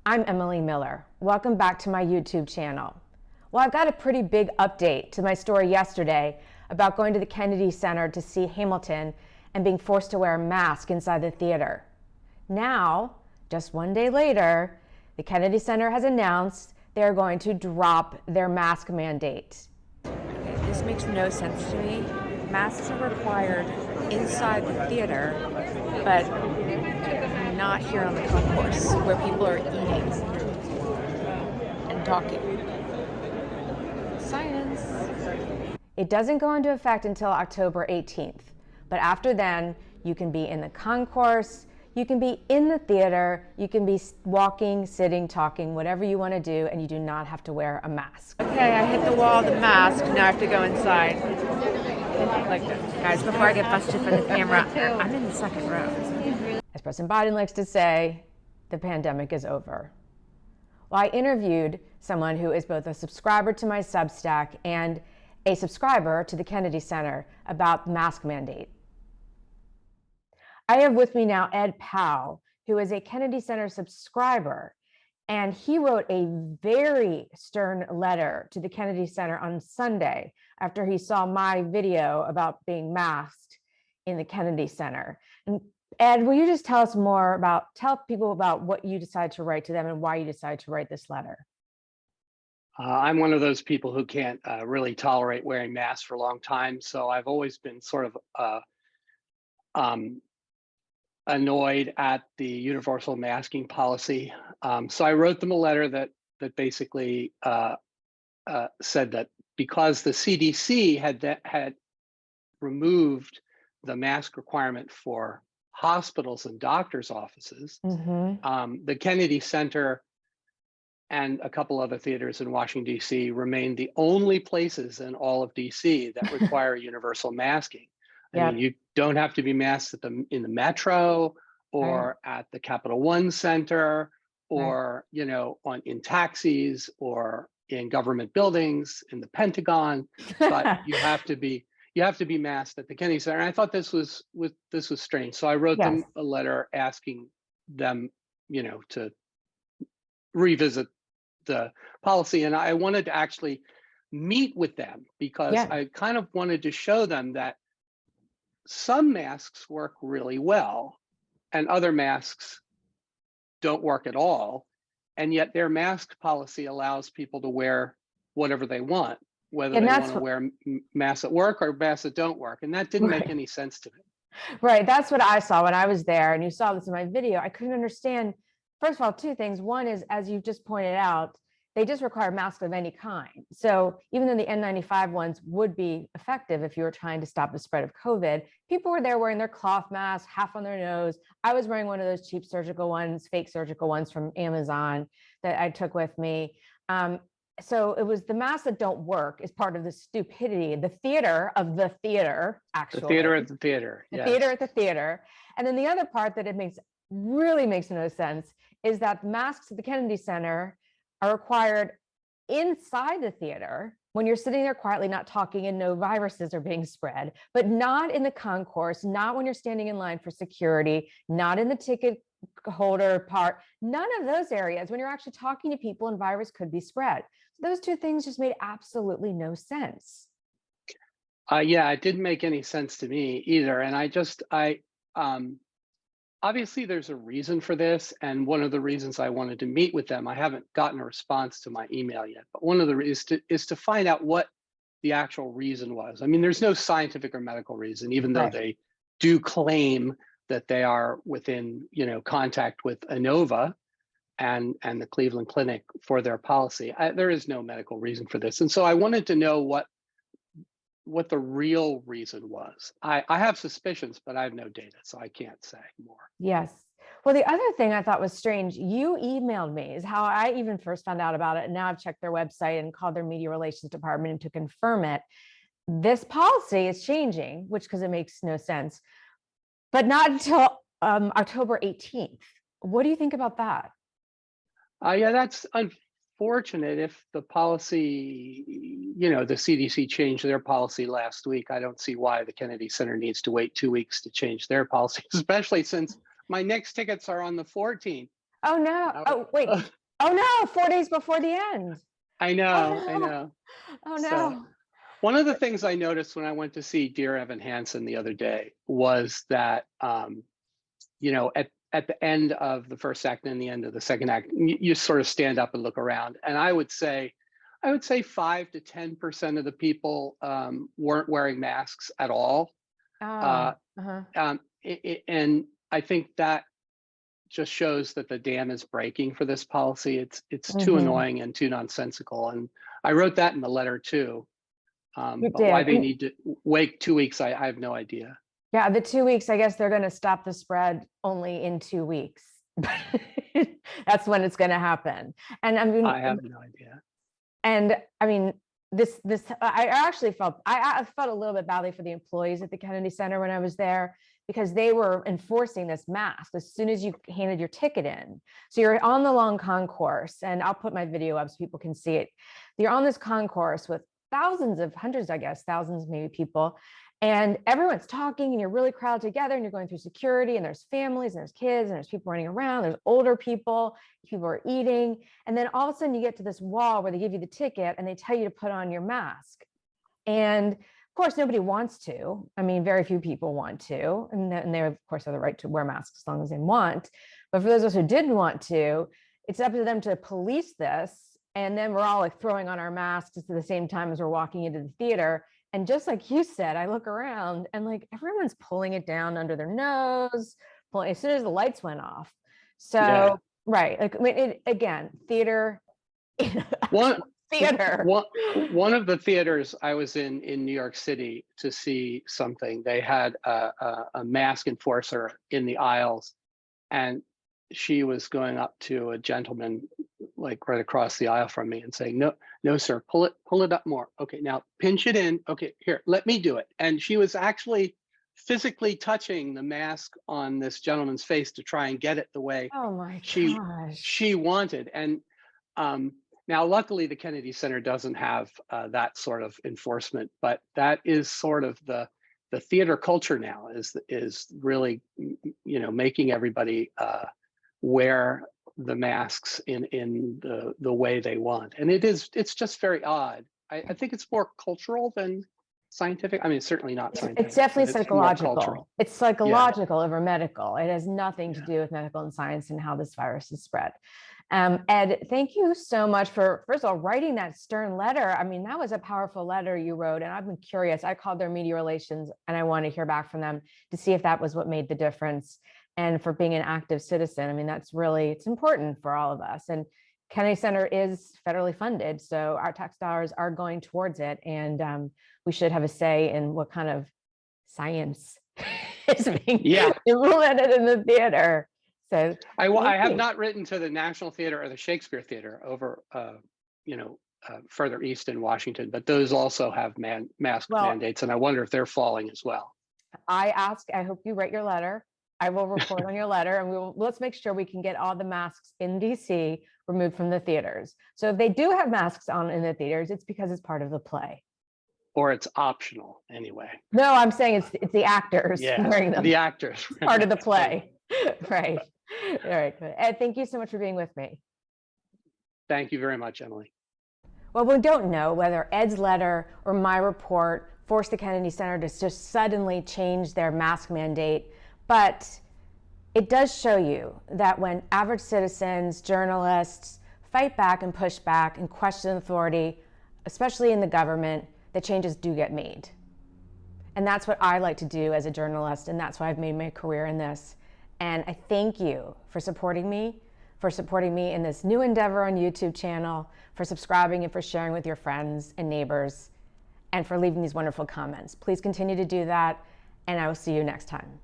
I'm Emily Miller. Welcome back to my YouTube channel. Well, I've got a pretty big update to my story yesterday about going to the Kennedy Center to see Hamilton and being forced to wear a mask inside the theater. Now, just one day later, the Kennedy Center has announced they're going to drop their mask mandate. This makes no sense to me. Masks are required inside the theater, but not here on the concourse where people are eating and talking. Science. It doesn't go into effect until October 18th, but after then, you can be in the concourse, you can be in the theater, you can be walking, sitting, talking, whatever you want to do, and you do not have to wear a mask. Okay, I hit the wall of the mask, now I have to go inside. Like this. Guys, before I get busted for the camera, I'm in the second row. As President Biden likes to say, the pandemic is over. Well, I interviewed someone who is both a subscriber to my Substack and a subscriber to the Kennedy Center about the mask mandate. I have with me now Ed Powell, who is a Kennedy Center subscriber, and he wrote a very stern letter to the Kennedy Center on Sunday after he saw my video about being masked in the Kennedy Center. And Ed, will you just tell people about what you decided to write to them and why you decided to write this letter? I'm one of those people who can't really tolerate wearing masks for a long time. So I've always been sort of annoyed at the universal masking policy. So I wrote them a letter that basically said that because the CDC had removed the mask requirement for hospitals and doctors' offices, the Kennedy Center and a couple other theaters in Washington, D.C. remain the only places in all of D.C. that require universal masking. I mean, you don't have to be masked in the metro or at the Capital One Center or, in taxis or in government buildings, in the Pentagon, but you have to be masked at the Kennedy Center. And I thought this was strange. So I wrote them a letter asking them, to revisit the policy. And I wanted to actually meet with them because I kind of wanted to show them that some masks work really well and other masks don't work at all. And yet their mask policy allows people to wear whatever they want, whether they want to wear masks at work or masks that don't work. And that didn't make any sense to me. Right. That's what I saw when I was there. And you saw this in my video. I couldn't understand, first of all, two things. One is, as you just pointed out, they just require masks of any kind. So even though the N95 ones would be effective if you were trying to stop the spread of COVID, people were there wearing their cloth masks, half on their nose. I was wearing one of those cheap surgical ones, fake surgical ones from Amazon that I took with me. So it was the masks that don't work is part of the stupidity, the theater of the theater, actually. The theater at the theater. The theater at the theater. And then the other part that really makes no sense is that masks at the Kennedy Center are required inside the theater when you're sitting there quietly, not talking and no viruses are being spread, but not in the concourse, not when you're standing in line for security, not in the ticket holder part, none of those areas when you're actually talking to people and virus could be spread. So those two things just made absolutely no sense. Yeah, it didn't make any sense to me either. And obviously there's a reason for this. And one of the reasons I wanted to meet with them, I haven't gotten a response to my email yet, but one of the reasons is to find out what the actual reason was. I mean, there's no scientific or medical reason, even though they do claim that they are within, contact with ANOVA and the Cleveland Clinic for their policy. There is no medical reason for this. And so I wanted to know what the real reason was. I have suspicions, but I have no data, so I can't say more. Yes. Well, the other thing I thought was strange, you emailed me, is how I even first found out about it. And now I've checked their website and called their media relations department to confirm it. This policy is changing, because it makes no sense, but not until October 18th. What do you think about that? Yeah, that's unfortunate. If the policy, the CDC changed their policy last week, I don't see why the Kennedy Center needs to wait 2 weeks to change their policy, especially since my next tickets are on the 14th. Oh no. Oh wait. Oh no, 4 days before the end. I know, I Oh no. know. Oh So no. one of the things I noticed when I went to see Dear Evan Hansen the other day was that, at the end of the first act and the end of the second act, you sort of stand up and look around. And I would say 5 to 10% of the people weren't wearing masks at all. Uh, Oh, uh-huh. and I think that just shows that the dam is breaking for this policy. It's too Mhm. annoying and too nonsensical. And I wrote that in the letter too. You But why did. they need to wait 2 weeks, I have no idea. Yeah, the 2 weeks, I guess they're going to stop the spread only in 2 weeks. That's when it's going to happen. And I mean, I have no idea. and I mean, I actually I felt a little bit badly for the employees at the Kennedy Center when I was there, because they were enforcing this mask as soon as you handed your ticket in. So you're on the long concourse, and I'll put my video up so people can see it. You're on this concourse with hundreds, I guess, thousands maybe people, and everyone's talking, and you're really crowded together, and you're going through security, and there's families, and there's kids, and there's people running around, there's older people are eating. And then all of a sudden you get to this wall where they give you the ticket and they tell you to put on your mask. And of course, nobody wants to. I mean, very few people want to. And they, of course, have the right to wear masks as long as they want. But for those of us who didn't want to, it's up to them to police this. And then we're all like throwing on our masks at the same time as we're walking into the theater. And just like you said, I look around and like everyone's pulling it down under their nose, pulling as soon as the lights went off. So, Yeah. right. Like, I mean, again, theater, One theater. one of the theaters I was in New York City to see something, they had a mask enforcer in the aisles, and she was going up to a gentleman like right across the aisle from me and saying, no, sir, pull it up more. Okay, now pinch it in. Okay, here, let me do it. And she was actually physically touching the mask on this gentleman's face to try and get it the way Oh my she gosh. wanted. And now, luckily, the Kennedy Center doesn't have that sort of enforcement, but that is sort of the theater culture now, is really, making everybody wear the masks in the way they want. And it's just very odd. I think it's more cultural than scientific. I mean, it's certainly not scientific. It's definitely but it's more psychological. cultural. It's psychological over medical. It has nothing to Yeah. do with medical and science and how this virus is spread. Ed, thank you so much for, first of all, writing that stern letter. I mean, that was a powerful letter you wrote, and I've been curious. I called their media relations, and I want to hear back from them to see if that was what made the difference. And for being an active citizen, I mean, it's important for all of us. And Kennedy Center is federally funded, so our tax dollars are going towards it, and we should have a say in what kind of science is being implemented in the theater. So I have not written to the National Theater or the Shakespeare Theater over, further east in Washington, but those also have mask mandates, and I wonder if they're falling as well. I hope you write your letter. I will report on your letter, and let's make sure we can get all the masks in DC removed from the theaters. So if they do have masks on in the theaters, it's because it's part of the play. Or it's optional anyway. No, I'm saying it's the actors wearing them. The actors. Part of the play. Right. All right. Good. Ed, thank you so much for being with me. Thank you very much, Emily. Well, we don't know whether Ed's letter or my report forced the Kennedy Center to just suddenly change their mask mandate, but it does show you that when average citizens, journalists fight back and push back and question authority, especially in the government, the changes do get made. And that's what I like to do as a journalist, and that's why I've made my career in this. And I thank you for supporting me in this new endeavor on YouTube channel, for subscribing and for sharing with your friends and neighbors, and for leaving these wonderful comments. Please continue to do that, and I will see you next time.